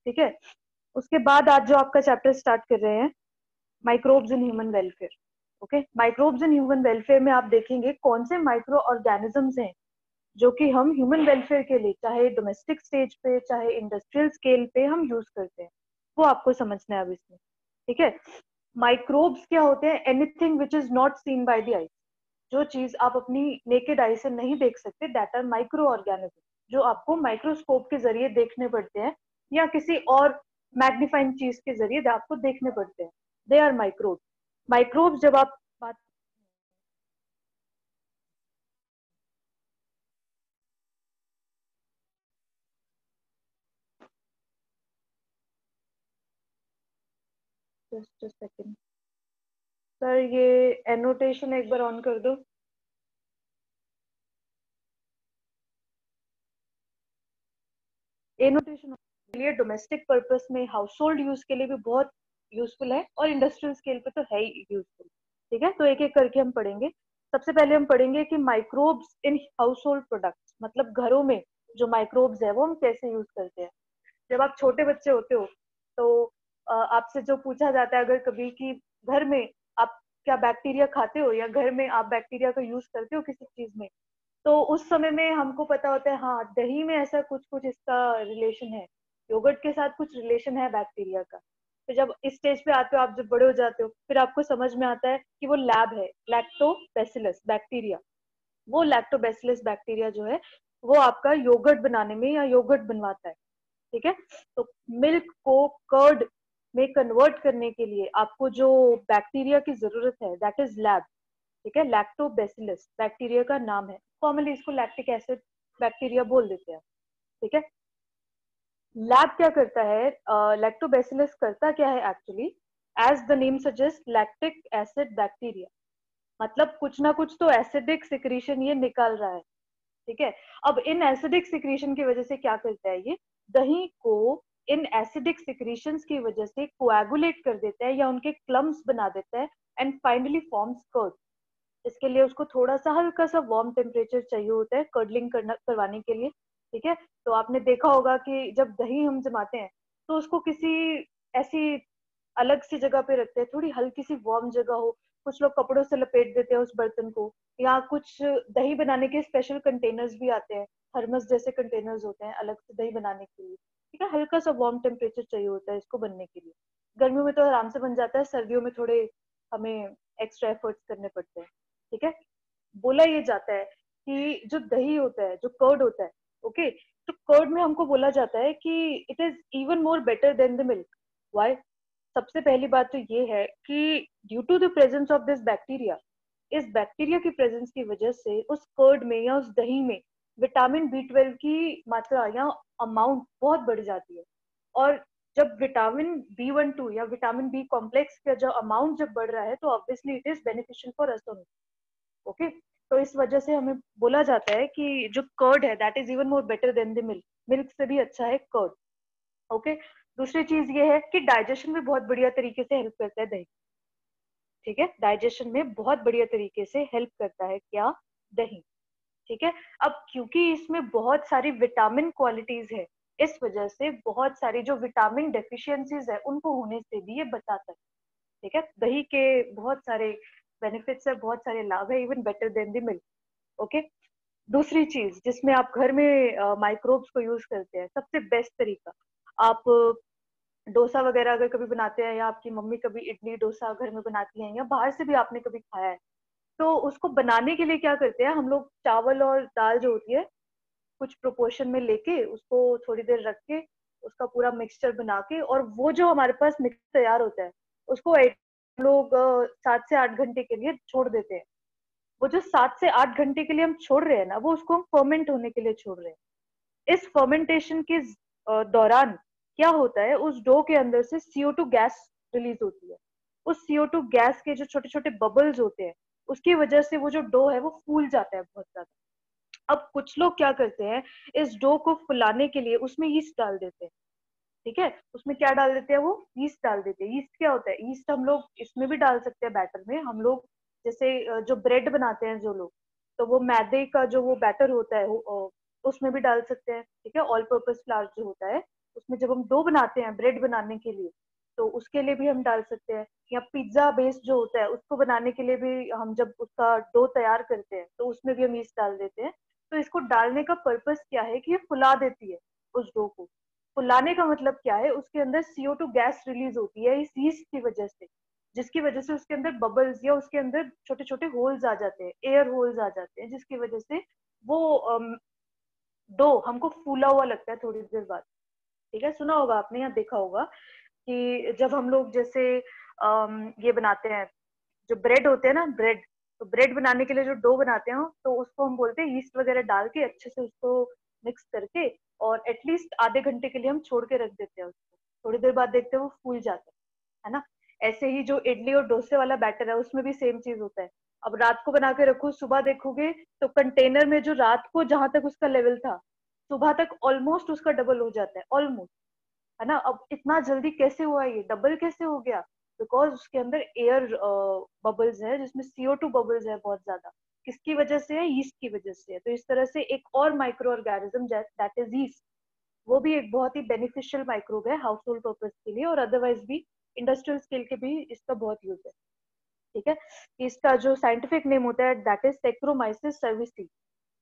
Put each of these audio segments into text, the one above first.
ठीक है। उसके बाद आज जो आपका चैप्टर स्टार्ट कर रहे हैं, microbes in human welfare. Okay, microbes in human welfare में आप देखेंगे कौन से माइक्रो ऑर्गेनिजम्स हैं जो कि हम ह्यूमन वेलफेयर के लिए, चाहे डोमेस्टिक स्टेज पे चाहे इंडस्ट्रियल स्केल पे, हम यूज करते हैं। वो आपको समझना है अब इसमें। ठीक है, माइक्रोब्स क्या होते हैं? Anything which is not seen by the eye. जो चीज आप अपनी नेकेड आई से नहीं देख सकते, दैट आर माइक्रो ऑर्गेनिज्म, जो आपको माइक्रोस्कोप के जरिए देखने पड़ते हैं या किसी और मैग्नीफाइंग चीज के जरिए आपको देखने पड़ते हैं। They are microbe. माइक्रोब जब आप बात, जस्ट सेकंड सर, ये एनोटेशन एक बार ऑन कर दो। एनोटेशन के लिए डोमेस्टिक पर्पस में, हाउस होल्ड यूज के लिए भी बहुत यूजफुल है, और इंडस्ट्रियल स्केल पे तो है ही यूजफुल। ठीक है, तो एक एक करके हम पढ़ेंगे। सबसे पहले हम पढ़ेंगे कि microbes in house hold products, मतलब घरों में जो माइक्रोब्स है वो हम कैसे यूज करते हैं। जब आप छोटे बच्चे होते हो तो आपसे जो पूछा जाता है अगर कभी कि घर में आप क्या बैक्टीरिया खाते हो, या घर में आप बैक्टीरिया का यूज करते हो किसी चीज में, तो उस समय में हमको पता होता है हाँ दही में ऐसा कुछ कुछ इसका रिलेशन है, योगर्ट के साथ कुछ रिलेशन है बैक्टीरिया का। तो जब इस स्टेज पे आते हो, आप जब बड़े हो जाते हो, फिर आपको समझ में आता है कि वो लैब है, लैक्टोबैसिलस बैक्टीरिया। वो लैक्टोबैसिलस बैक्टीरिया जो है वो आपका योगर्ट बनाने में या योगर्ट बनवाता है। ठीक है, तो मिल्क को कर्ड में कन्वर्ट करने के लिए आपको जो बैक्टीरिया की जरूरत है, दैट इज लैब। ठीक है, लैक्टोबैसिलस बैक्टीरिया का नाम है, कॉमनली इसको लैक्टिक एसिड बैक्टीरिया बोल देते हैं। ठीक है, लैब क्या करता है, लैक्टोबैसिलस करता क्या है actually, as the name suggest, lactic acid bacteria, मतलब कुछ ना कुछ तो एसिडिक सिक्रीशन ये निकाल रहा है। ठीक है, अब इन एसिडिक सिक्रीशन की वजह से क्या करता है ये, दही को इन एसिडिक सिक्रीशंस की वजह से कोएगुलेट कर देता है या उनके क्लम्स बना देता है, एंड फाइनली फॉर्म्स कर्ड। इसके लिए उसको थोड़ा सा हल्का सा वार्म टेम्परेचर चाहिए होता है कर्डलिंग करना करवाने के लिए। ठीक है, तो आपने देखा होगा कि जब दही हम जमाते हैं तो उसको किसी ऐसी अलग सी जगह पे रखते हैं, थोड़ी हल्की सी वार्म जगह हो। कुछ लोग कपड़ों से लपेट देते हैं उस बर्तन को, या कुछ दही बनाने के स्पेशल कंटेनर्स भी आते हैं, थर्मस जैसे कंटेनर्स होते हैं अलग से दही बनाने के लिए। ठीक है, हल्का सा वार्म टेम्परेचर चाहिए होता है इसको बनने के लिए। गर्मियों में तो आराम से बन जाता है, सर्दियों में थोड़े हमें एक्स्ट्रा एफर्ट्स करने पड़ते हैं। ठीक है, बोला ये जाता है कि जो दही होता है, जो कर्ड होता है, ओके, तो कर्ड में हमको बोला जाता है कि it is even more better than the milk. Why? सबसे पहली बात तो ये है कि due to the presence of this bacteria, इस बैक्टीरिया की प्रेजेंस की वजह से उस कर्ड में या उस दही में विटामिन बी 12 की मात्रा या अमाउंट बहुत बढ़ जाती है। और जब विटामिन B12 या विटामिन बी कॉम्प्लेक्स का जो अमाउंट जब बढ़ रहा है, तो obviously it is beneficial for us. Okay, तो इस वजह से हमें बोला जाता है कि जो कर्ड है that is even more better than the milk, milk से भी अच्छा है कर्ड। ओके, दूसरी चीज ये है कि डाइजेशन में बहुत बढ़िया तरीके से हेल्प करता है दही। ठीक है, डाइजेशन में बहुत बढ़िया तरीके से हेल्प करता है क्या, दही। ठीक है, अब क्योंकि इसमें बहुत सारी विटामिन क्वालिटीज है, इस वजह से बहुत सारी जो विटामिन डेफिशिएंसीज है उनको होने से भी ये बचाता है। ठीक है, दही के बहुत सारे बेनिफिट्स है, बहुत सारे लाभ है, even better than the milk. Okay, दूसरी चीज जिसमें आप घर में माइक्रोब्स को यूज करते हैं, सबसे बेस्ट तरीका, आप डोसा वगैरह अगर कभी बनाते हैं, या आपकी मम्मी कभी इडली डोसा घर में बनाती हैं, या बाहर से भी आपने कभी खाया है, तो उसको बनाने के लिए क्या करते हैं हम लोग, चावल और दाल जो होती है कुछ प्रोपोर्शन में लेके उसको थोड़ी देर रख के उसका पूरा मिक्सचर बना के, और वो जो हमारे पास मिक्स तैयार होता है उसको हम लोग 7 से 8 घंटे के लिए छोड़ देते हैं। वो जो 7 से 8 घंटे के लिए हम छोड़ रहे हैं ना, वो उसको हम फर्मेंट होने के लिए छोड़ रहे हैं। इस फर्मेंटेशन के दौरान क्या होता है, उस डो के अंदर से CO2 गैस रिलीज होती है। उस CO2 गैस के जो छोटे छोटे बबल्स होते हैं, उसकी वजह से वो जो डो है वो फूल जाता है बहुत ज्यादा। अब कुछ लोग क्या करते हैं, इस डो को फुलाने के लिए उसमें यीस्ट डाल देते हैं। ठीक है, उसमें क्या डाल देते हैं, वो यीस्ट डाल देते हैं। यीस्ट क्या होता है, यीस्ट हम लोग इसमें भी डाल सकते हैं बैटर में। हम लोग जैसे जो ब्रेड बनाते हैं जो लोग, तो वो मैदे का जो वो बैटर होता है उसमें भी डाल सकते हैं। ठीक है, ऑल पर्पस फ्लावर जो होता है उसमें जब हम डो बनाते हैं ब्रेड बनाने के लिए, तो उसके लिए भी हम डाल सकते हैं। या पिज्जा बेस जो होता है उसको बनाने के लिए भी हम जब उसका डो तैयार करते हैं तो उसमें भी हम ईस्ट डाल देते हैं। तो इसको डालने का पर्पस क्या है कि ये फुला देती है उस डो को। फुलाने का मतलब क्या है, उसके अंदर CO2 गैस रिलीज होती है इस ईस्ट की वजह से, जिसकी वजह से उसके अंदर बबल्स या उसके अंदर छोटे छोटे होल्स आ जाते हैं, एयर होल्स आ जाते हैं, जिसकी वजह से वो डो हमको फूला हुआ लगता है थोड़ी देर बाद। ठीक है, सुना होगा आपने या देखा होगा कि जब हम लोग जैसे ये बनाते हैं, जो ब्रेड होते हैं ना ब्रेड, तो ब्रेड बनाने के लिए जो डो बनाते हैं तो उसको हम बोलते हैं ईस्ट वगैरह डाल के अच्छे से उसको मिक्स करके, और एटलीस्ट आधे घंटे के लिए हम छोड़ के रख देते हैं उसको। थोड़ी देर बाद देखते हैं वो फूल जाता है ना। ऐसे ही जो इडली और डोसे वाला बैटर है उसमें भी सेम चीज होता है। अब रात को बना के रखो, सुबह देखोगे तो कंटेनर में जो रात को जहां तक उसका लेवल था, सुबह तक ऑलमोस्ट उसका डबल हो जाता है, ऑलमोस्ट, है ना। अब इतना जल्दी कैसे हुआ, ये डबल कैसे हो गया? बिकॉज उसके अंदर एयर बबल्स है, जिसमें CO2 बबल्स है बहुत ज्यादा। किसकी वजह से है? यीस्ट की वजह से है। तो इस तरह से एक और micro organism that is yeast, वो भी एक बहुत ही बेनिफिशियल माइक्रोब है हाउस होल्ड पर्पज के लिए, और अदरवाइज भी इंडस्ट्रियल स्केल के भी इसका बहुत यूज है। ठीक है, इसका जो साइंटिफिक नेम होता है that is Saccharomyces cerevisiae.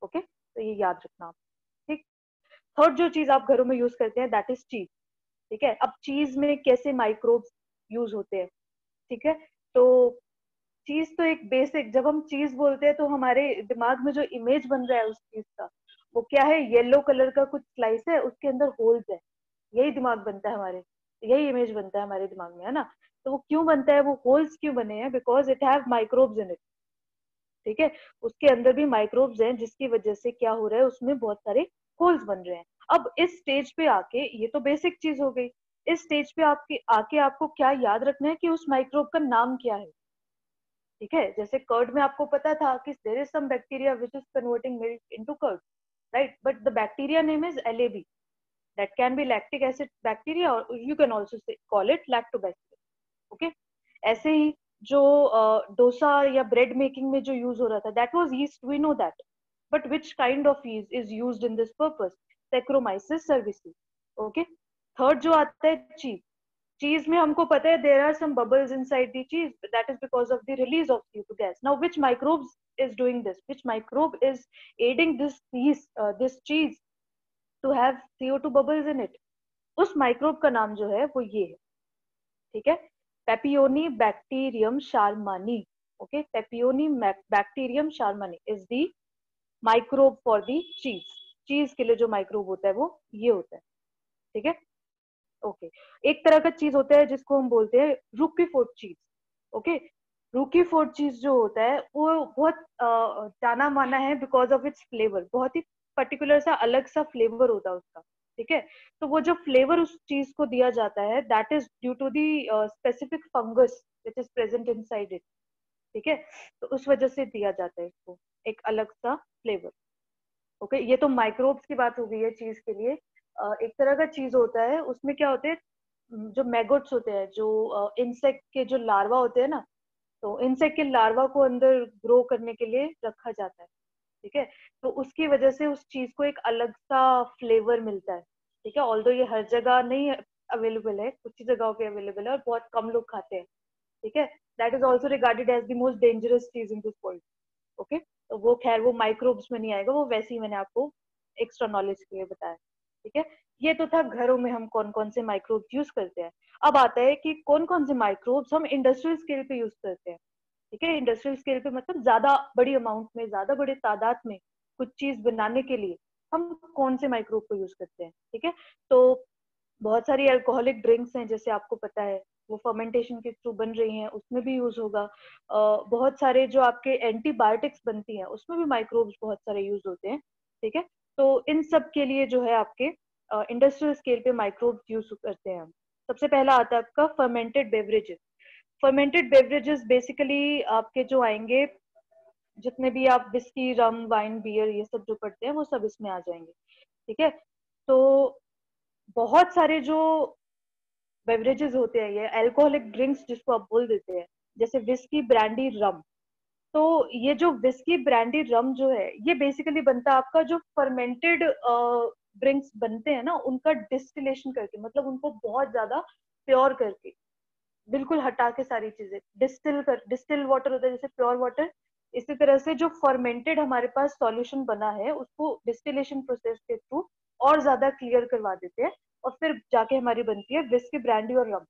Okay, तो ये याद रखना आप। ठीक। थर्ड जो चीज आप घरों में यूज करते हैं दैट इज चीज। ठीक है, अब चीज में कैसे माइक्रोब्स यूज होते हैं? ठीक है, तो चीज तो एक बेसिक, जब हम चीज बोलते हैं तो हमारे दिमाग में जो इमेज बन रहा है उस चीज का, वो क्या है? येलो कलर का कुछ स्लाइस है, उसके अंदर होल्स है, यही दिमाग बनता है हमारे, यही इमेज बनता है हमारे दिमाग में, है ना। तो वो क्यों बनता है, वो होल्स क्यों बने हैं? Because it have microbes in it. ठीक है, उसके अंदर भी माइक्रोब्स हैं, जिसकी वजह से क्या हो रहा है, उसमें बहुत सारे होल्स बन रहे हैं। अब इस स्टेज पे आके, ये तो बेसिक चीज हो गई, इस स्टेज पे आपके आके आपको क्या याद रखना है कि उस माइक्रोब का नाम क्या है। ठीक है, जैसे कर्ड में आपको पता था कि there is some bacteria which is converting milk into curd, right, but the bacteria name is LAB, that can be lactic acid bacteria, और you can also call it lactobacillus. Okay, ऐसे ही जो डोसा या ब्रेड मेकिंग में जो use हो रहा था that was yeast, we know that, but which kind of yeast is used in this purpose? Saccharomyces cerevisiae। Okay, third जो आता है चीज, चीज में हमको पता है there are some bubbles inside the cheese, that is because of the release of CO2 gas. Now which microbes is doing this? Which microbe is aiding this cheese to have CO2 bubbles in it? उस microbe का नाम जो है वो ये है। ठीक है, propionibacterium shermanii. Okay, propionibacterium shermanii is the microbe for the cheese. Cheese के लिए जो माइक्रोब होता है वो ये होता है। ठीक है, ओके। एक तरह का चीज होता है जिसको हम बोलते हैं रूकीफोर्ड चीज। ओके, रूकीफोर्ड चीज जो होता है वो बहुत जाना माना है बिकॉज ऑफ इट्स फ्लेवर, बहुत ही पर्टिकुलर सा अलग सा फ्लेवर होता है उसका। ठीक है, तो वो जो फ्लेवर उस चीज को दिया जाता है that is due to the specific fungus which is present inside it. ठीक है, तो उस वजह से दिया जाता है इसको एक अलग सा फ्लेवर। ओके, ये तो माइक्रोब्स की बात हो गई है चीज के लिए। एक तरह का चीज होता है, उसमें क्या होते हैं, जो मैगोट्स होते हैं, जो इंसेक्ट के जो लार्वा होते हैं ना, तो इंसेक्ट के लार्वा को अंदर ग्रो करने के लिए रखा जाता है। ठीक है, तो उसकी वजह से उस चीज को एक अलग सा फ्लेवर मिलता है। ठीक है, ऑल्दो ये हर जगह नहीं अवेलेबल है, कुछ ही जगहों पे अवेलेबल है और बहुत कम लोग खाते हैं। ठीक है, that is also regarded as the most dangerous चीज इन दिस वर्ल्ड। ओके, तो वो खैर वो माइक्रोब्स में नहीं आएगा, वो वैसे ही मैंने आपको एक्स्ट्रा नॉलेज के लिए बताया। ठीक है, ये तो था घरों में हम कौन कौन से माइक्रोब्स यूज करते हैं। अब आता है कि कौन कौन से माइक्रोब्स हम इंडस्ट्रियल स्केल पे यूज करते हैं। ठीक है, इंडस्ट्रियल स्केल पे मतलब ज्यादा बड़ी अमाउंट में, ज्यादा बड़े तादाद में कुछ चीज बनाने के लिए हम कौन से माइक्रोब को यूज करते हैं। ठीक है, तो बहुत सारी अल्कोहलिक ड्रिंक्स हैं जैसे आपको पता है, वो फर्मेंटेशन के थ्रू बन रही हैं, उसमें भी यूज होगा। बहुत सारे जो आपके एंटीबायोटिक्स बनती हैं उसमें भी माइक्रोब्स बहुत सारे यूज होते हैं। ठीक है, तो इन सब के लिए जो है आपके इंडस्ट्रियल स्केल पे माइक्रोब्स यूज करते हैं हम। सबसे पहला आता है आपका fermented beverages. Fermented beverages basically आपके जो आएंगे, जितने भी आप विस्की, रम, वाइन, बियर ये सब जो पढ़ते हैं वो सब इसमें आ जाएंगे। ठीक है, तो बहुत सारे जो बेवरेजेस होते हैं, ये अल्कोहलिक ड्रिंक्स जिसको आप बोल देते हैं, जैसे विस्की, ब्रांडी, रम। तो ये जो विस्की, ब्रांडी, रम जो है ये बेसिकली बनता है आपका जो फर्मेंटेड ड्रिंक्स बनते हैं ना, उनका डिस्टिलेशन करके, मतलब उनको बहुत ज्यादा प्योर करके, बिल्कुल हटा के सारी चीजें डिस्टिल वाटर होता है जैसे प्योर वाटर, इसी तरह से जो फर्मेंटेड हमारे पास सॉल्यूशन बना है उसको डिस्टिलेशन प्रोसेस के थ्रू और ज्यादा क्लियर करवा देते हैं, और फिर जाके हमारी बनती है विस्की, ब्रांडी और रम।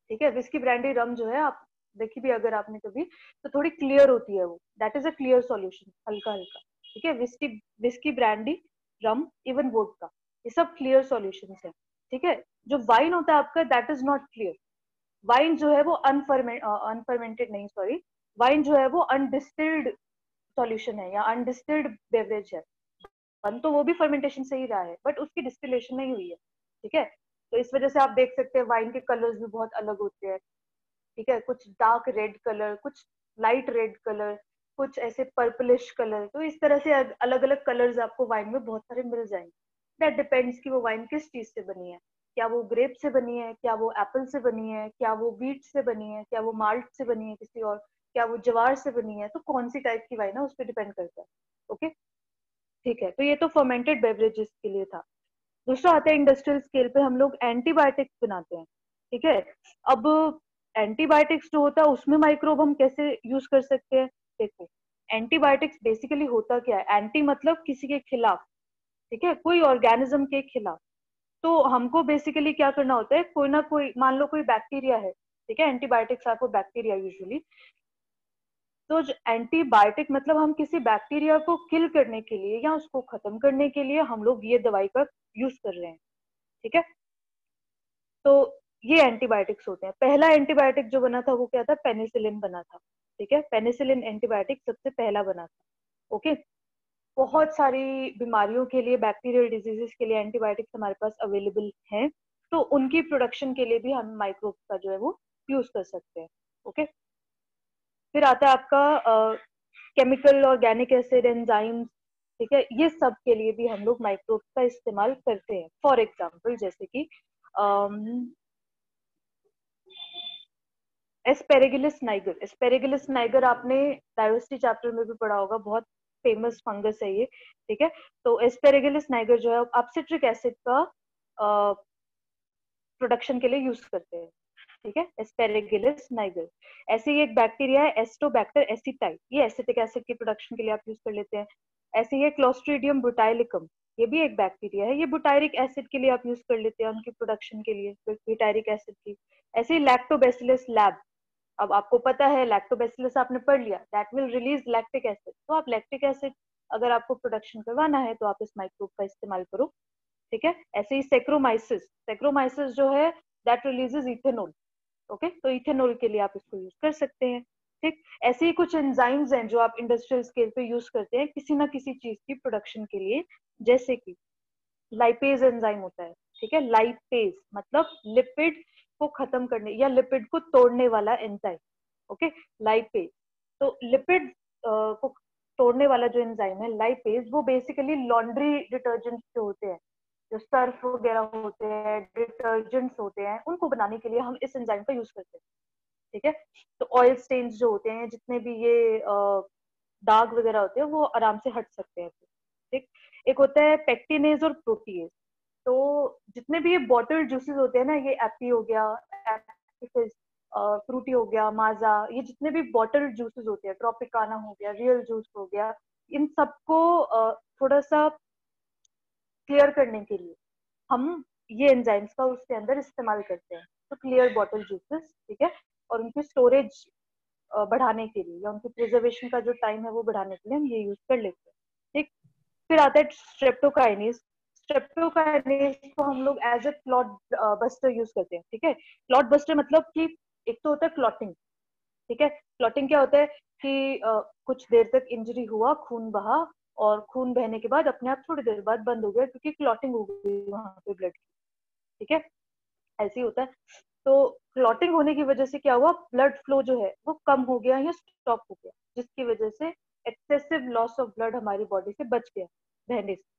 ठीक है, विस्की ब्रांडी रम जो है, आप देखी भी अगर आपने कभी, तो थोड़ी क्लियर होती है वो, that is a clear solution, हल्का हल्का। ठीक है, विस्की विस्की ब्रांडी रम इवन वोडका, ये सब क्लियर सॉल्यूशंस है। ठीक है, जो वाइन होता है आपका, that is not clear. Wine जो है वो अनफर्मेंटेड नहीं, सॉरी, वाइन जो है वो अनडिस्टिल्ड सॉल्यूशन है या अनडिस्टिल्ड बेवरेज है। बन तो वो भी फर्मेंटेशन से ही रहा है, बट उसकी डिस्टिलेशन नहीं हुई है। ठीक है, तो इस वजह से आप देख सकते हैं वाइन के कलर्स भी बहुत अलग होते हैं। ठीक है, कुछ डार्क रेड कलर, कुछ लाइट रेड कलर, कुछ ऐसे पर्पलिश कलर, तो इस तरह से अलग अलग कलर्स आपको वाइन में बहुत सारे मिल जाएंगे। दैट डिपेंड्स कि वो वाइन किस चीज से बनी है, क्या वो ग्रेप से बनी है, क्या वो एप्पल से बनी है, क्या वो बीट से बनी है, क्या वो माल्ट से बनी है किसी और, क्या वो जवार से बनी है, तो कौन सी टाइप की वाइन है उस पर डिपेंड करता है। ओके, ठीक है, तो ये तो फर्मेंटेड बेवरेजेस के लिए था। दूसरा आता है इंडस्ट्रियल स्केल पे हम लोग एंटीबायोटिक्स बनाते हैं। ठीक है, अब एंटीबायोटिक्स जो होता है उसमें माइक्रोब हम कैसे यूज कर सकते हैं? देखो, एंटीबायोटिक्स बेसिकली होता क्या है, एंटी मतलब किसी के खिलाफ, ठीक है, कोई ऑर्गेनिज्म के खिलाफ। तो हमको बेसिकली क्या करना होता है, कोई ना कोई, मान लो कोई बैक्टीरिया है, ठीक है, antibiotics are for bacteria usually. तो एंटीबायोटिक मतलब हम किसी बैक्टीरिया को किल करने के लिए या उसको खत्म करने के लिए हम लोग ये दवाई का यूज कर रहे हैं। ठीक है, तो ये एंटीबायोटिक्स होते हैं। पहला एंटीबायोटिक जो बना था वो क्या था, पेनिसिलिन बना था। ठीक है, पेनिसिलिन एंटीबायोटिक सबसे पहला बना था। ओके, बहुत सारी बीमारियों के लिए, बैक्टीरियल डिजीजेस के लिए एंटीबायोटिक्स हमारे पास अवेलेबल हैं, तो उनकी प्रोडक्शन के लिए भी हम माइक्रोब का जो है वो यूज कर सकते हैं। ओके, फिर आता है आपका केमिकल, ऑर्गेनिक एसिड, एंजाइम्स। ठीक है, ये सब के लिए भी हम लोग माइक्रोब का इस्तेमाल करते हैं। फॉर एग्जाम्पल जैसे कि एस्पेरेगिलस नाइगर, एस्पेरेगिलस नाइगर आपने डाइवर्सिटी चैप्टर में भी पढ़ा होगा, बहुत फेमस फंगस है ये। ठीक है, तो एस्पेरेगिलस नाइगर जो है आप सिट्रिक एसिड का प्रोडक्शन के लिए यूज करते हैं। ठीक है, एस्पेरेगिलस नाइगर। ऐसे ही एक बैक्टीरिया है एस्टोबैक्टर एसिटाई, ये एसिटिक एसिड की प्रोडक्शन के लिए आप यूज कर लेते हैं। ऐसे ही क्लोस्ट्रीडियम बुटाइलिकम, ये भी एक बैक्टीरिया है, ये बुटायरिक एसिड के लिए आप यूज कर लेते हैं उनकी प्रोडक्शन के लिए, बुटायरिक एसिड की। ऐसे ही लैक्टोबैसिलस लैब, अब आपको पता है लैक्टोबैसिलस आपने पढ़ लिया, that will release lactic acid, तो आप लैक्टिक एसिड अगर आपको प्रोडक्शन करवाना है तो आप इस माइक्रोब का इस्तेमाल करो। ठीक है, ऐसे ही सेक्रोमाइसिस, सेक्रोमाइसिस जो है दैट रिलीजेस इथेनॉल। ओके, तो इथेनॉल के लिए आप इसको यूज कर सकते हैं। ठीक, ऐसे ही कुछ एंजाइम्स हैं जो आप इंडस्ट्रियल स्केल पे यूज करते हैं किसी ना किसी चीज की प्रोडक्शन के लिए, जैसे कि लाइपेज एंजाइम होता है। ठीक है, लाइपेज मतलब लिपिड को खत्म करने या लिपिड को तोड़ने वाला एंजाइम। ओके, लाइपेज, तो लिपिड को तोड़ने वाला जो एंजाइम है लाइपेज, वो बेसिकली लॉन्ड्री डिटर्जेंट्स जो होते हैं, जो सर्फ वगैरह होते हैं, डिटर्जेंट्स होते हैं, उनको बनाने के लिए हम इस एंजाइम का यूज करते हैं। ठीक है, तो ऑयल स्टेन्स जो होते हैं, जितने भी ये दाग वगैरह होते हैं, वो आराम से हट सकते हैं। ठीक, एक होता है पेक्टिनेज और प्रोटीएज। तो जितने भी ये बॉटल जूसेस होते हैं ना, ये एप्पी हो गया, फ्रूटी हो गया, माजा, ये जितने भी बॉटल जूसेस होते हैं, ट्रॉपिकाना हो गया, रियल जूस हो गया, इन सबको थोड़ा सा क्लियर करने के लिए हम ये एंजाइम्स का उसके अंदर इस्तेमाल करते हैं। तो क्लियर बॉटल जूसेस, ठीक है, और उनकी स्टोरेज बढ़ाने के लिए या उनकी प्रिजर्वेशन का जो टाइम है वो बढ़ाने के लिए हम ये यूज कर लेते हैं। ठीक, फिर आता है स्ट्रेप्टोकाइनेज। स्ट्रेप्टोकाइनेज को हम लोग as a clot buster use करते हैं। ठीक है, क्लॉट बस्टर मतलब कि एक तो होता है क्लॉटिंग। ठीक है, क्लॉटिंग क्या होता है कि कुछ देर तक इंजरी हुआ, खून बहा, और खून बहने के बाद अपने आप थोड़ी देर बाद बंद हो गया क्योंकि क्लॉटिंग हो गई वहां पे ब्लड की। ठीक है, ऐसे ही होता है। तो क्लॉटिंग होने की वजह से क्या हुआ, ब्लड फ्लो जो है वो कम हो गया या स्टॉप हो गया, जिसकी वजह से एक्सेसिव लॉस ऑफ ब्लड हमारी बॉडी से बच गया बहने से।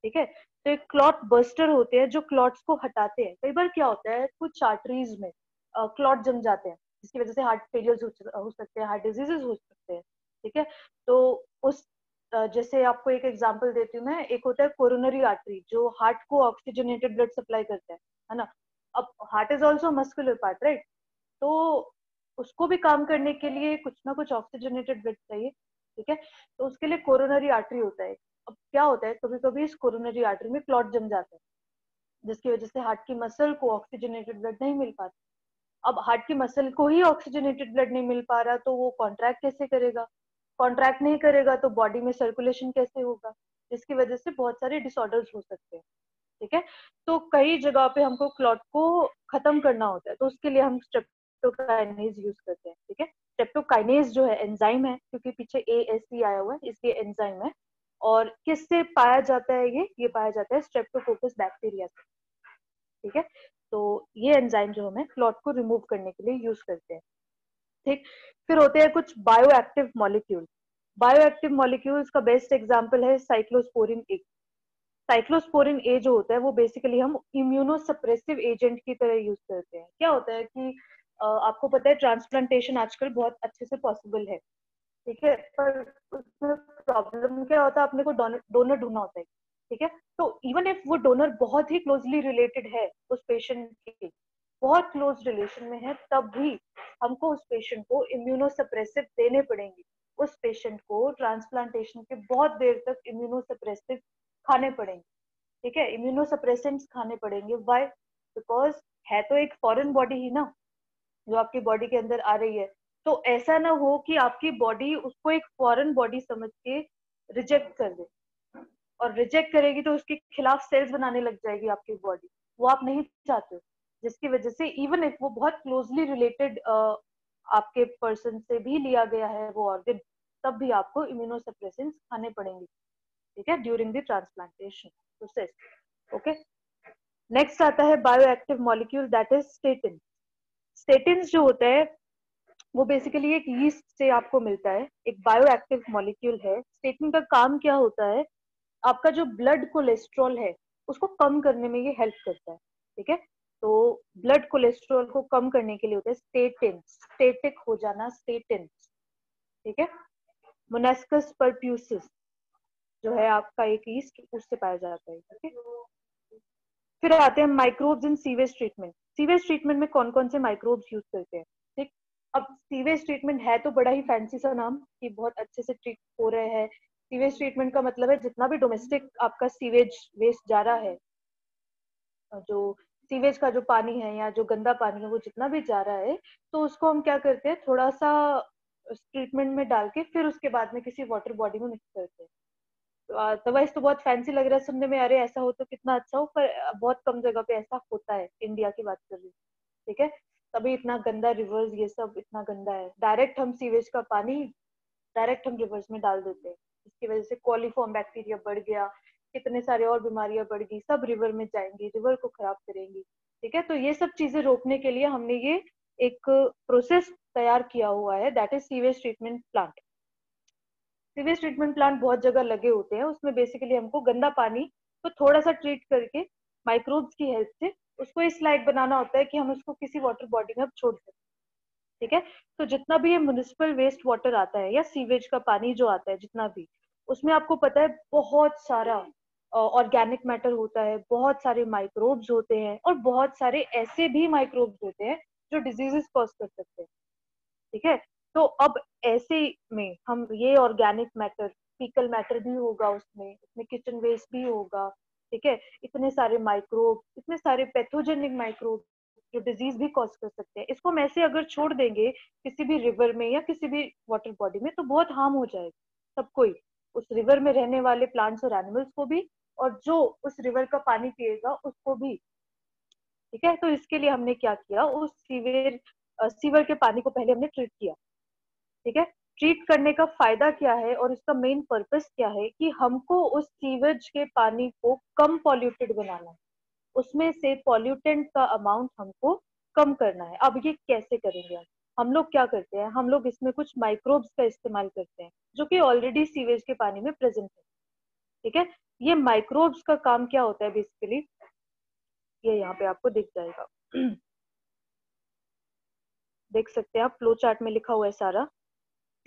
ठीक है, तो एक क्लॉट बस्टर होते हैं जो क्लॉट्स को हटाते हैं। कई बार क्या होता है, कुछ आर्टरीज में क्लॉट जम जाते हैं, जिसकी वजह से हार्ट फेलियर हो सकते हैं, हार्ट डिजीजेस हो सकते हैं। ठीक है, तो उस जैसे आपको एक एग्जांपल देती हूँ मैं, एक होता है कोरोनरी आर्टरी जो हार्ट को ऑक्सीजनेटेड ब्लड सप्लाई करता है ना। अब heart is also muscular part, right? तो उसको भी काम करने के लिए कुछ ना कुछ ऑक्सीजनेटेड ब्लड चाहिए, ठीक है? तो उसके लिए कोरोनरी आर्टरी होता है। अब क्या होता है, कभी कभी इस कोरोनरी आर्टरी में क्लॉट जम जाता है, जिसकी वजह से हार्ट की मसल को ऑक्सीजनेटेड ब्लड नहीं मिल पाता। अब हार्ट की मसल को ही ऑक्सीजनेटेड ब्लड नहीं मिल पा रहा, तो वो कॉन्ट्रैक्ट कैसे करेगा? कॉन्ट्रैक्ट नहीं करेगा तो बॉडी में सर्कुलेशन कैसे होगा? जिसकी वजह से बहुत सारे डिसऑर्डर्स हो सकते हैं, ठीक है? तो कई जगह पे हमको क्लॉट को खत्म करना होता है, तो उसके लिए हम स्ट्रेप्टोकाइनेज यूज करते हैं, ठीक है? स्ट्रेप्टोकाइनेज जो है एंजाइम है, क्योंकि पीछे ASE आया हुआ है इसलिए एंजाइम है। और किससे पाया जाता है ये पाया जाता है स्ट्रेप्टोकोकस बैक्टीरिया से, ठीक है? तो ये एंजाइम जो हमें क्लॉट को रिमूव करने के लिए यूज करते हैं, ठीक? फिर होते हैं कुछ बायोएक्टिव मॉलिक्यूल। बायोएक्टिव मॉलिक्यूल्स का बेस्ट एग्जांपल है साइक्लोस्पोरिन ए। साइक्लोस्पोरिन ए जो होता है वो बेसिकली हम इम्यूनोसप्रेसिव एजेंट की तरह यूज करते हैं। क्या होता है कि आपको पता है ट्रांसप्लांटेशन आजकल बहुत अच्छे से पॉसिबल है, ठीक है? पर उसमें प्रॉब्लम क्या होता है, अपने को डोनर ढूंढना होता है, ठीक है? तो इवन इफ वो डोनर बहुत ही क्लोजली रिलेटेड है उस पेशेंट के, बहुत क्लोज रिलेशन में है, तब भी हमको उस पेशेंट को इम्यूनोसप्रेसिव देने पड़ेंगे। उस पेशेंट को ट्रांसप्लांटेशन के बहुत देर तक इम्यूनोसप्रेसिव खाने पड़ेंगे, ठीक है? इम्यूनोसप्रेसेंट्स खाने पड़ेंगे। व्हाई? बिकॉज है तो एक फॉरेन बॉडी ही ना जो आपकी बॉडी के अंदर आ रही है। तो ऐसा ना हो कि आपकी बॉडी उसको एक फॉरेन बॉडी समझ के रिजेक्ट कर दे, और रिजेक्ट करेगी तो उसके खिलाफ सेल्स बनाने लग जाएगी आपकी बॉडी। वो आप नहीं चाहते हो, जिसकी वजह से इवन इफ वो बहुत क्लोजली रिलेटेड आपके पर्सन से भी लिया गया है वो ऑर्गन, तब भी आपको इम्यूनोसप्रेसेंट्स खाने पड़ेंगे, ठीक है, during the transplantation process. Okay, next आता है bioactive molecule that is statin. Statin जो होता है वो बेसिकली एक यीस्ट से आपको मिलता है, एक बायोएक्टिव मॉलिक्यूल है। स्टेटिन का काम क्या होता है, आपका जो ब्लड कोलेस्ट्रॉल है उसको कम करने में ये हेल्प करता है, ठीक है? तो ब्लड कोलेस्ट्रॉल को कम करने के लिए होता है स्टेटिन, स्टेटिक हो जाना, स्टेटिन, ठीक है? मोनास्कस परट्यूसिस जो है आपका एक यीस्ट, उससे पाया जाता है, ठीक है? फिर आते हैं microbes in sewage treatment. Sewage treatment में कौन कौन से माइक्रोब्स यूज करते हैं, ठीक? अब सीवेज ट्रीटमेंट है तो बड़ा ही फैंसी सा नाम कि बहुत अच्छे से ट्रीट हो रहे हैं। सीवेज ट्रीटमेंट का मतलब है जितना भी डोमेस्टिक आपका सीवेज वेस्ट जा रहा है, जो सीवेज का जो पानी है या जो गंदा पानी है वो जितना भी जा रहा है, तो उसको हम क्या करते हैं, थोड़ा सा ट्रीटमेंट में डाल के फिर उसके बाद में किसी वाटर बॉडी में मिक्स करते हैं। अदरवाइज तो बहुत फैंसी लग रहा है सुनने में, अरे ऐसा हो तो कितना अच्छा हो, पर बहुत कम जगह पे ऐसा होता है। इंडिया की बात कर रही हूँ, ठीक है? तभी इतना गंदा रिवर्स ये सब इतना गंदा है। डायरेक्ट हम सीवेज का पानी डायरेक्ट हम रिवर्स में डाल देते हैं, इसकी वजह से कॉलीफॉर्म बैक्टीरिया बढ़ गया, कितने सारे और बीमारियां बढ़ गई, सब रिवर में जाएंगी, रिवर को खराब करेंगी, ठीक है? तो ये सब चीजें रोकने के लिए हमने ये एक प्रोसेस तैयार किया हुआ है, that is sewage treatment plant. Sewage treatment plant बहुत जगह लगे होते हैं, उसमें बेसिकली हमको गंदा पानी को थोड़ा सा ट्रीट करके माइक्रोब्स की हेल्प से उसको इस लायक बनाना होता है कि हम उसको किसी वाटर बॉडी में अब छोड़ सकते हैं, ठीक है? तो जितना भी ये म्युनिसिपल वेस्ट वाटर आता है या सीवेज का पानी जो आता है जितना भी, उसमें आपको पता है बहुत सारा ऑर्गेनिक मैटर होता है, बहुत सारे माइक्रोब्स होते हैं, और बहुत सारे ऐसे भी माइक्रोब्स होते हैं जो डिजीजेस कॉज कर सकते हैं, ठीक है? तो अब ऐसे में हम ये ऑर्गेनिक मैटर, फीकल मैटर भी होगा उसमें, उसमें किचन वेस्ट भी होगा, ठीक है? इतने सारे माइक्रोब, इतने सारे पैथोजेनिक माइक्रोब जो डिजीज भी कॉज कर सकते हैं, इसको हम ऐसे अगर छोड़ देंगे किसी भी रिवर में या किसी भी वाटर बॉडी में, तो बहुत हार्म हो जाएगा सबको ही, उस रिवर में रहने वाले प्लांट्स और एनिमल्स को भी, और जो उस रिवर का पानी पिएगा उसको भी, ठीक है? तो इसके लिए हमने क्या किया, उस सीवर के पानी को पहले हमने ट्रीट किया, ठीक है? ट्रीट करने का फायदा क्या है और इसका मेन पर्पस क्या है कि हमको उस सीवेज के पानी को कम पॉल्यूटेड बनाना है, उसमें से पॉल्यूटेंट का अमाउंट हमको कम करना है। अब ये कैसे करेंगे हम लोग क्या करते हैं, हम लोग इसमें कुछ माइक्रोब्स का इस्तेमाल करते हैं जो कि ऑलरेडी सीवेज के पानी में प्रेजेंट है, ठीक है? ये माइक्रोब्स का काम क्या होता है बेसिकली, ये यहाँ पे आपको दिख जाएगा देख सकते हैं आप, फ्लो चार्ट में लिखा हुआ है सारा।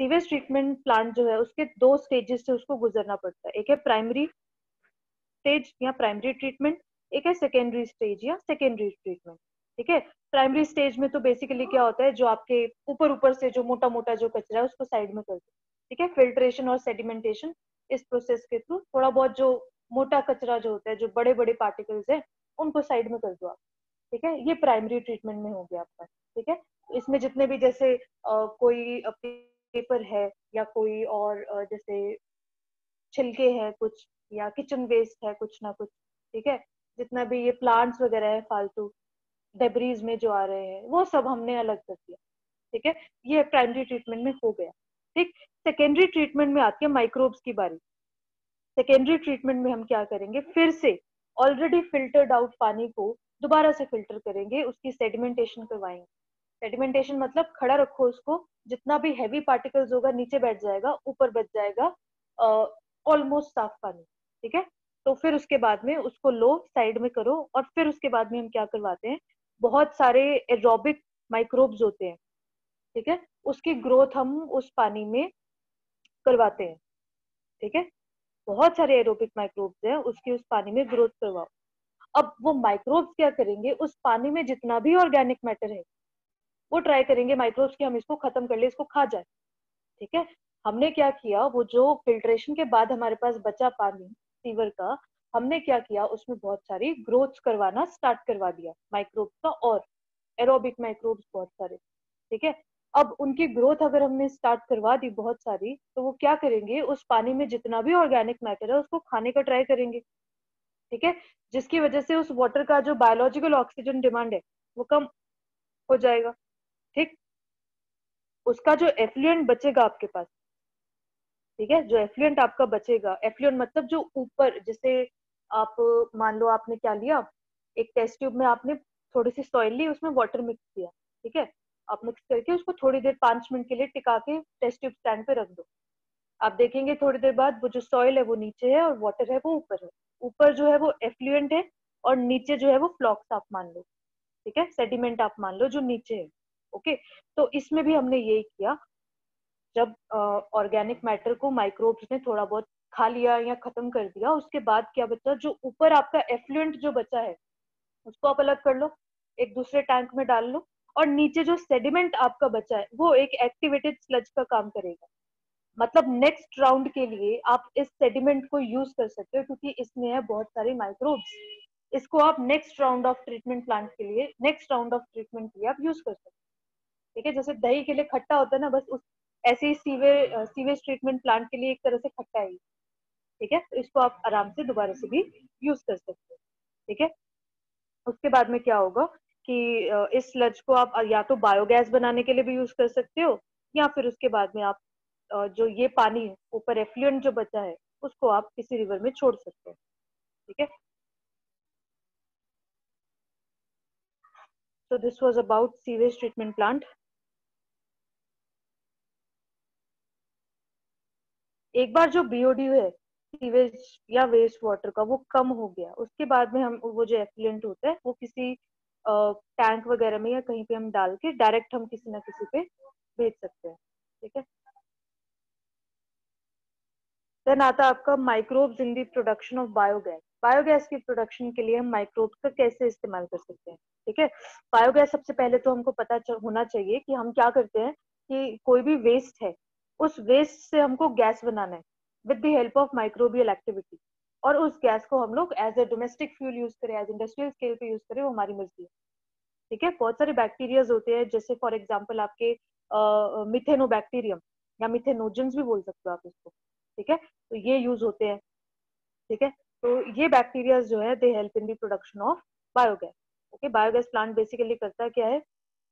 सीवेज ट्रीटमेंट प्लांट जो है उसके 2 स्टेजेस से उसको गुजरना पड़ता है। एक है प्राइमरी स्टेज या प्राइमरी ट्रीटमेंट, एक है सेकेंडरी स्टेज या सेकेंडरी ट्रीटमेंट। ठीक है, प्राइमरी स्टेज में तो बेसिकली क्या होता है, जो आपके ऊपर ऊपर से जो मोटा मोटा जो कचरा है उसको साइड में कर दो। ठीक है, फिल्ट्रेशन और सेडिमेंटेशन, इस प्रोसेस के थ्रू थोड़ा बहुत जो मोटा कचरा जो होता है, जो बड़े बड़े पार्टिकल्स है, उनको साइड में कर दो आप। ठीक है, ये प्राइमरी ट्रीटमेंट में हो गया आपका। ठीक है, इसमें जितने भी जैसे कोई पेपर है या कोई और जैसे छिलके हैं कुछ, या किचन वेस्ट है कुछ ना कुछ, ठीक है, जितना भी ये प्लांट्स वगैरह है फालतू डेब्रीज में जो आ रहे हैं, वो सब हमने अलग कर दिया। ठीक है, ये प्राइमरी ट्रीटमेंट में हो गया। ठीक, सेकेंडरी ट्रीटमेंट में आती है माइक्रोब्स की बारी। सेकेंडरी ट्रीटमेंट में हम क्या करेंगे, फिर से ऑलरेडी फिल्टर्ड आउट पानी को दोबारा से फिल्टर करेंगे, उसकी सेडिमेंटेशन करवाएंगे। सेडिमेंटेशन मतलब खड़ा रखो उसको, जितना भी हैवी पार्टिकल्स होगा नीचे बैठ जाएगा, ऊपर बच जाएगा ऑलमोस्ट साफ पानी। ठीक है, तो फिर उसके बाद में उसको लो साइड में करो, और फिर उसके बाद में हम क्या करवाते हैं, बहुत सारे एरोबिक माइक्रोब्स होते हैं। ठीक है, उसकी ग्रोथ हम उस पानी में करवाते हैं। ठीक है, बहुत सारे एरोबिक माइक्रोब्स हैं, उसकी उस पानी में ग्रोथ करवाओ। अब वो माइक्रोब्स क्या करेंगे, उस पानी में जितना भी ऑर्गेनिक मैटर है वो ट्राई करेंगे माइक्रोब्स की हम इसको खत्म कर ले, इसको खा जाए। ठीक है, हमने क्या किया, वो जो फिल्ट्रेशन के बाद हमारे पास बचा पानी सीवर का, हमने क्या किया, उसमें बहुत सारी ग्रोथ करवाना स्टार्ट करवा दिया माइक्रोब्स का, और एरोबिक माइक्रोब्स बहुत सारे। ठीक है, अब उनकी ग्रोथ अगर हमने स्टार्ट करवा दी बहुत सारी, तो वो क्या करेंगे, उस पानी में जितना भी ऑर्गेनिक मैटर है उसको खाने का ट्राई करेंगे। ठीक है, जिसकी वजह से उस वाटर का जो बायोलॉजिकल ऑक्सीजन डिमांड है वो कम हो जाएगा। ठीक, उसका जो एफ्लुएंट बचेगा आपके पास, ठीक है, जो एफ्लुएंट आपका बचेगा, एफ्लुएंट मतलब जो ऊपर, जैसे आप मान लो आपने क्या लिया, एक टेस्ट ट्यूब में आपने थोड़ी सी सॉइल ली, उसमें वाटर मिक्स किया। ठीक है, आप मिक्स करके उसको थोड़ी देर 5 मिनट के लिए टिका के टेस्ट ट्यूब स्टैंड पे रख दो। आप देखेंगे थोड़ी देर बाद वो जो सॉइल है वो नीचे है और वाटर है वो ऊपर है। ऊपर जो है वो एफ्लुएंट है और नीचे जो है वो फ्लॉक्स आप मान लो। ठीक है, सेडिमेंट आप मान लो जो नीचे है। ओके, तो इसमें भी हमने यही किया, जब ऑर्गेनिक मैटर को माइक्रोब्स ने थोड़ा बहुत खा लिया या खत्म कर दिया, उसके बाद क्या बचा, जो ऊपर आपका एफ्लुएंट जो बचा है उसको आप अलग कर लो, एक दूसरे टैंक में डाल लो, और नीचे जो सेडिमेंट आपका बचा है वो एक एक्टिवेटेड स्लज का काम करेगा। मतलब नेक्स्ट राउंड के लिए आप इस सेडिमेंट को यूज कर सकते हो, क्योंकि इसमें है बहुत सारे माइक्रोब्स। इसको आप next round of treatment plant के लिए, नेक्स्ट राउंड ऑफ ट्रीटमेंट के लिए आप यूज कर सकते हो। ठीक है, जैसे दही के लिए खट्टा होता है ना, बस उस ऐसे ही सीवेज ट्रीटमेंट प्लांट के लिए एक तरह से खट्टा है। ठीक है, तो इसको आप आराम से दोबारा से भी यूज कर सकते हो। ठीक है, उसके बाद में क्या होगा कि इस स्लज को आप या तो बायोगैस बनाने के लिए भी यूज कर सकते हो, या फिर उसके बाद में आप जो ये पानी ऊपर एफ्लुएंट जो बचा है उसको आप किसी रिवर में छोड़ सकते हो। ठीक है, so this was about sewage treatment plant. एक बार जो बीओडी है सीवेज या वेस्ट वाटर का वो कम हो गया, उसके बाद में हम वो जो एफ्लुएंट होता है वो किसी टैंक वगैरह में या कहीं पे हम डाल के डायरेक्ट हम किसी ना किसी पे भेज सकते हैं। ठीक है, देन आता है आपका microbes in the production of biogas. Biogas की प्रोडक्शन के लिए हम माइक्रोब्स का कैसे इस्तेमाल कर सकते हैं। ठीक है, बायोगैस सबसे पहले तो हमको पता होना चाहिए कि हम क्या करते हैं, कि कोई भी वेस्ट है, उस वेस्ट से हमको गैस बनाना है with the help of microbial activity, और उस गैस को हम लोग as a domestic fuel use करें, एज इंडस्ट्रियल स्केल पे यूज करें, वो हमारी मर्जी है। ठीक है, बहुत सारे बैक्टीरियाज होते हैं, जैसे फॉर एग्जाम्पल आपके मिथेनोबैक्टीरियम या मिथेनोजेंस भी बोल सकते हो आप इसको। ठीक है, तो ये यूज होते हैं। ठीक है, तो ये बैक्टीरिया जो है they help in the production of biogas. Okay, biogas plant basically करता है क्या है,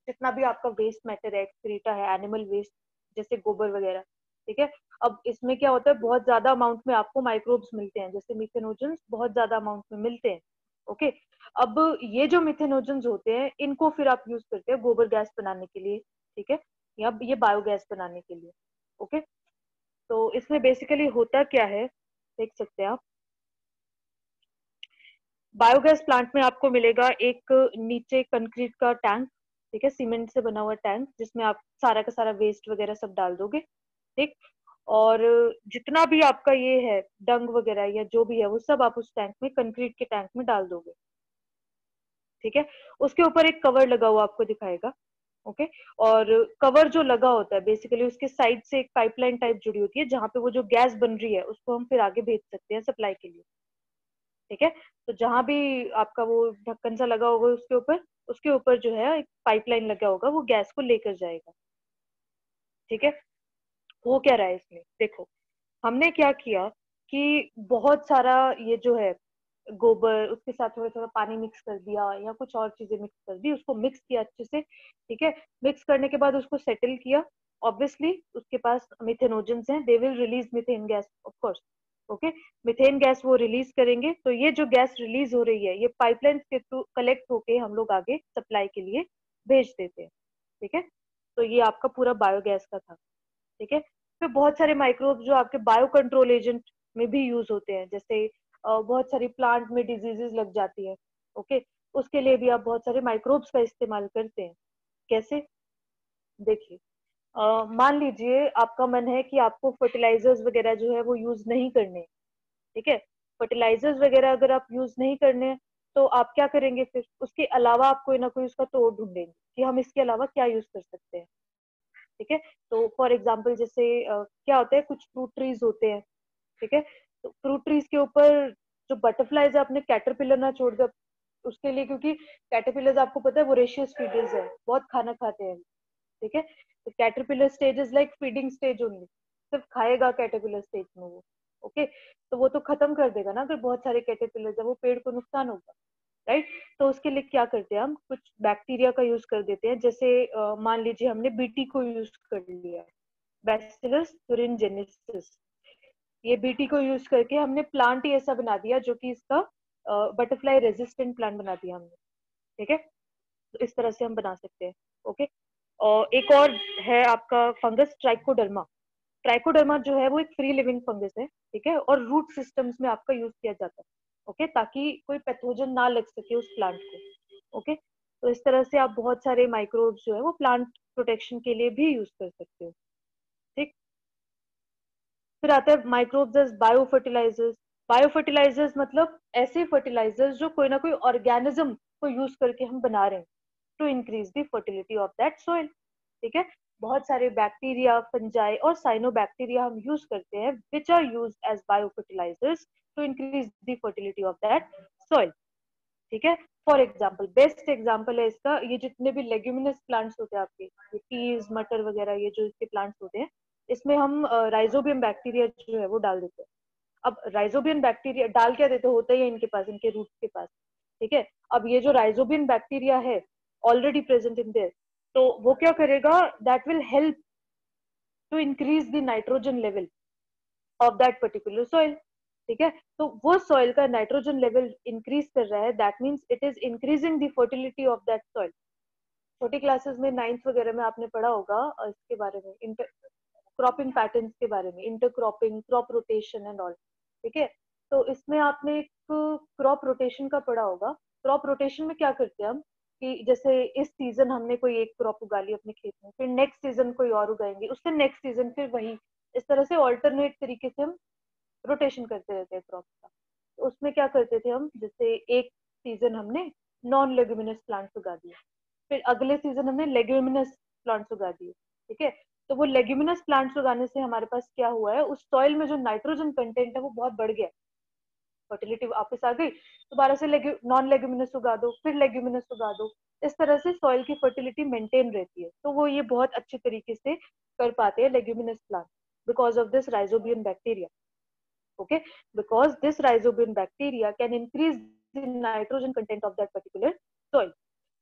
जितना भी आपका वेस्ट मैटर है, एक्सक्रीटा है, एनिमल वेस्ट जैसे गोबर वगैरह। ठीक है, अब इसमें क्या होता है, बहुत ज्यादा अमाउंट में आपको माइक्रोब्स मिलते हैं, जैसे मिथेनोजेंस बहुत ज्यादा अमाउंट में मिलते हैं। ओके, अब ये जो मिथेनोजेंस होते हैं इनको फिर आप यूज करते हैं गोबर गैस बनाने के लिए। ठीक है, या ये बायोगैस बनाने के लिए। ओके, तो इसमें बेसिकली होता क्या है, देख सकते हैं आप, बायोगैस प्लांट में आपको मिलेगा एक नीचे कंक्रीट का टैंक। ठीक है, सीमेंट से बना हुआ टैंक, जिसमें आप सारा का सारा वेस्ट वगैरह सब डाल दोगे। ठीक। और जितना भी आपका ये है डंग वगैरह या जो भी है वो सब आप उस टैंक में, कंक्रीट के टैंक में डाल दोगे। ठीक है। उसके ऊपर एक कवर लगा हुआ आपको दिखाएगा। ओके। और कवर जो लगा होता है बेसिकली उसके साइड से एक पाइपलाइन टाइप जुड़ी होती है जहां पे वो जो गैस बन रही है उसको हम फिर आगे भेज सकते हैं सप्लाई के लिए। ठीक है। तो जहां भी आपका वो ढक्कन सा लगा होगा उसके ऊपर जो है एक पाइपलाइन लगा होगा, वो गैस को लेकर जाएगा। ठीक है। हो क्या रहा है इसमें देखो, हमने क्या किया कि बहुत सारा ये जो है गोबर, उसके साथ थोड़ा थोड़ा पानी मिक्स कर दिया या कुछ और चीजें मिक्स कर दी, उसको मिक्स किया अच्छे से। ठीक है। मिक्स करने के बाद उसको सेटल किया। ऑब्वियसली उसके पास मिथेनोजेंस हैं, they will release methane gas off course. Okay. Methane gas वो रिलीज करेंगे, तो ये जो गैस रिलीज हो रही है ये पाइपलाइन के थ्रू कलेक्ट होके हम लोग आगे सप्लाई के लिए भेज देते हैं। ठीक है। तो ये आपका पूरा बायोगैस का था। ठीक है। फिर बहुत सारे माइक्रोब्स जो आपके बायो कंट्रोल एजेंट में भी यूज होते हैं, जैसे बहुत सारी प्लांट में डिजीजेस लग जाती है। ओके। उसके लिए भी आप बहुत सारे माइक्रोब्स का इस्तेमाल करते हैं। कैसे? देखिए, मान लीजिए आपका मन है कि आपको फर्टिलाइजर्स वगैरह जो है वो यूज नहीं करने। ठीक है। फर्टिलाइजर्स वगैरह अगर आप यूज नहीं करने हैं, तो आप क्या करेंगे? फिर उसके अलावा आप कोई ना कोई उसका तोड़ ढूंढेंगे कि हम इसके अलावा क्या यूज कर सकते हैं। ठीक है। तो फॉर एग्जाम्पल जैसे क्या होता है, कुछ फ्रूट ट्रीज होते हैं। ठीक है। तो फ्रूट ट्रीज के ऊपर जो बटरफ्लाईज है अपने कैटरपिलर ना छोड़ दे उसके लिए, क्योंकि कैटरपिलर्स आपको पता है वोरेशियस फीडर्स है, बहुत खाना खाते हैं। ठीक है। तो caterpillar stage is like feeding stage only, सिर्फ खाएगा कैटरपिलर स्टेज में वो। ओके। तो वो तो खत्म कर देगा ना, अगर बहुत सारे कैटरपिलर है वो पेड़ को नुकसान होगा। राइट। तो उसके लिए क्या करते हैं हम, कुछ बैक्टीरिया का यूज कर देते हैं। जैसे मान लीजिए हमने बीटी को यूज कर लिया, बैसिलस thuringiensis। ये बीटी को यूज करके हमने प्लांट ही ऐसा बना दिया जो कि इसका बटरफ्लाई रेजिस्टेंट प्लांट बना दिया हमने। ठीक है। तो इस तरह से हम बना सकते हैं। ओके। और एक और है आपका फंगस ट्राइकोडर्मा। ट्राइकोडर्मा जो है वो एक फ्री लिविंग फंगस है। ठीक है। और रूट सिस्टम्स में आपका यूज किया जाता है। ओके। ताकि कोई पैथोजन ना लग सके उस प्लांट को। ओके। तो इस तरह से आप बहुत सारे माइक्रोब्स जो है वो प्लांट प्रोटेक्शन के लिए भी यूज कर सकते हो। ठीक। फिर आता है microbes as bio fertilizers. Bio fertilizers मतलब ऐसे फर्टिलाइजर्स जो कोई ना कोई ऑर्गेनिज्म को यूज करके हम बना रहे हैं to increase the fertility of that soil. ठीक है। बहुत सारे बैक्टीरिया, फंजाई और साइनोबैक्टीरिया हम यूज करते हैं which are use as bio fertilizers to increase the fertility of that soil. ठीक है। फॉर एग्जाम्पल, बेस्ट एग्जाम्पल है इसका, ये जितने भी लेग्यूमिनस प्लांट्स होते हैं आपके, ये पीज मटर वगैरह, ये जो इसके प्लांट्स होते हैं, इसमें हम राइजोबियम बैक्टीरिया जो है वो डाल देते हैं। अब राइजोबियम बैक्टीरिया डाल क्या देते, होता ही है इनके पास, इनके रूट के पास। ठीक है। अब ये जो राइजोबियम बैक्टीरिया है ऑलरेडी प्रेजेंट इन देयर, तो वो क्या करेगा, that will help to increase the nitrogen level of that particular soil. ठीक है। तो वो सॉइल का नाइट्रोजन लेवल इंक्रीज कर रहा है, that means it is increasing the fertility of that soil. छोटी क्लासेस में नाइन्थ वगैरह में आपने पढ़ा होगा इसके बारे में, इंटर क्रॉपिंग पैटर्न्स के बारे में, inter cropping, crop rotation and all. ठीक है। तो इसमें आपने एक क्रॉप रोटेशन का पढ़ा होगा। क्रॉप रोटेशन में क्या करते हैं हम, कि जैसे इस सीजन हमने कोई एक क्रॉप उगा ली अपने खेत में, फिर नेक्स्ट सीजन कोई और उगाएंगे, उससे नेक्स्ट सीजन फिर वही, इस तरह से ऑल्टरनेट तरीके से हम रोटेशन करते रहते हैं क्रॉप का। तो उसमें क्या करते थे हम, जैसे एक सीजन हमने नॉन लेग्यूमिनस प्लांट्स उगा दिए, फिर अगले सीजन हमने लेग्यूमिनस प्लांट्स उगा दिए। ठीक है। तो वो लेग्यूमिनस प्लांट्स उगाने से हमारे पास क्या हुआ है, उस सॉइल में जो नाइट्रोजन कंटेंट है वो बहुत बढ़ गया, फर्टिलिटी वापस आ गई। दोबारा से नॉन लेग्यूमिनस उगा दो, फिर लेग्यूमिनस उगा दो। इस तरह से सॉइल की फर्टिलिटी मेंटेन रहती है। तो वो ये बहुत अच्छे तरीके से कर पाते हैं leguminous plant, because of this rhizobium bacteria. okay, because this rhizobium bacteria can increase the nitrogen content of that particular soil.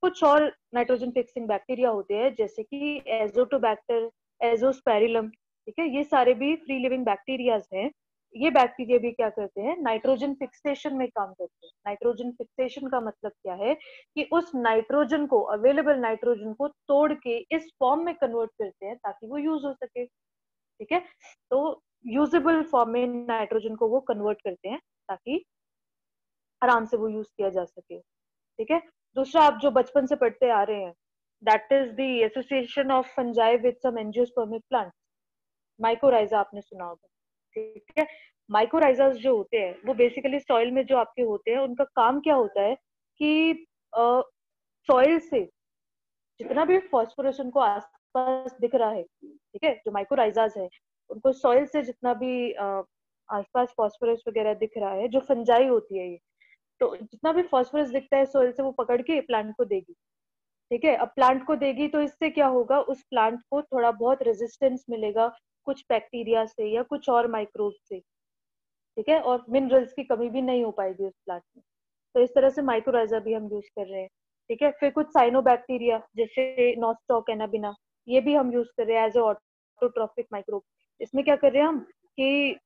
कुछ और नाइट्रोजन फिक्सिंग बैक्टीरिया होते हैं जैसे कि एजोटोबैक्टर, एजोस्पेरिलम। ठीक है। ये सारे भी फ्री लिविंग बैक्टीरियाज हैं। ये बैक्टीरिया भी क्या करते हैं, नाइट्रोजन फिक्सेशन में काम करते हैं। नाइट्रोजन फिक्सेशन का मतलब क्या है, कि उस नाइट्रोजन को, अवेलेबल नाइट्रोजन को तोड़ के इस फॉर्म में कन्वर्ट करते हैं ताकि वो यूज हो सके। ठीक है। तो यूजेबल फॉर्म में नाइट्रोजन को वो कन्वर्ट करते हैं ताकि आराम से वो यूज किया जा सके। ठीक है। दूसरा, आप जो बचपन से पढ़ते आ रहे हैं, that is the association of fungi with some angiospermic plants. Mycorrhiza आपने सुना होगा, ठीक है। माइकोराइजास जो होते हैं वो बेसिकली सॉइल में जो आपके होते हैं, उनका काम क्या होता है कि सॉइल से जितना भी फॉस्फोरस उनको आसपास दिख रहा है, ठीक है, जो माइकोराइजास है उनको सॉइल से जितना भी आसपास फॉस्फोरस वगैरह दिख रहा है, जो फंजाई होती है ये, तो जितना भी फॉस्फोरस दिखता है सॉइल से वो पकड़ के प्लांट को देगी, ठीक है। अब प्लांट को देगी तो इससे क्या होगा, उस प्लांट को थोड़ा बहुत रेजिस्टेंस मिलेगा कुछ बैक्टीरिया से या कुछ और माइक्रोब से, ठीक है, और मिनरल्स की कमी भी नहीं हो पाएगी उस प्लांट में। तो इस तरह से माइक्रोराइजा भी हम यूज कर रहे हैं, ठीक है। फिर कुछ साइनोबैक्टीरिया जैसे नॉस्टॉक एनाबिना, ये भी हम यूज कर रहे हैं एज ए ऑटोट्रॉफिक माइक्रोब। इसमें क्या कर रहे हैं हम कि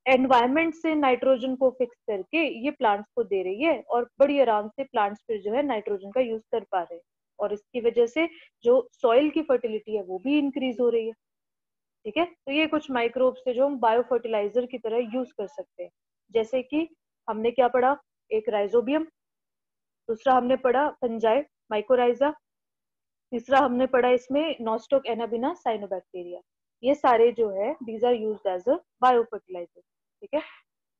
एनवायरमेंट से नाइट्रोजन को फिक्स करके ये प्लांट्स को दे रही है, और बड़ी आराम से प्लांट्स फिर जो है नाइट्रोजन का यूज कर पा रहे हैं, और इसकी वजह से जो सॉइल की फर्टिलिटी है वो भी इंक्रीज हो रही है, ठीक है। तो ये कुछ माइक्रोब्स है जो हम बायो फर्टिलाइजर की तरह यूज कर सकते हैं। जैसे कि हमने क्या पढ़ा, एक राइजोबियम, दूसरा हमने पढ़ा फंजाई माइकोराइजा, तीसरा हमने पढ़ा इसमें नॉस्टोक एनाबिना साइनोबैक्टीरिया। ये सारे जो है these are used as a bio fertilizer, ठीक है।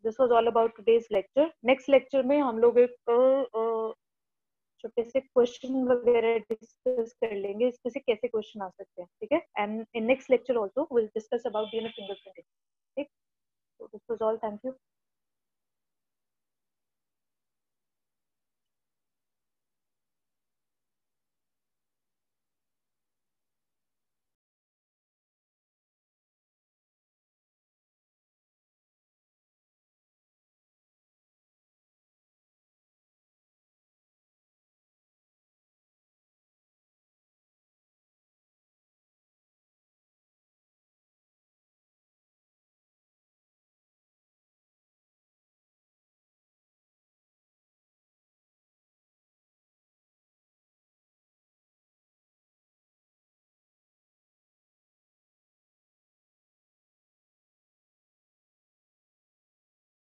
This was all about today's lecture. Next lecture में हम लोग एक छोटे से क्वेश्चन वगैरह डिस्कस कर लेंगे, इसमें से कैसे क्वेश्चन आ सकते हैं, ठीक है। And in next lecture also will discuss about DNA fingerprinting, ठीक। So this was all. Thank you.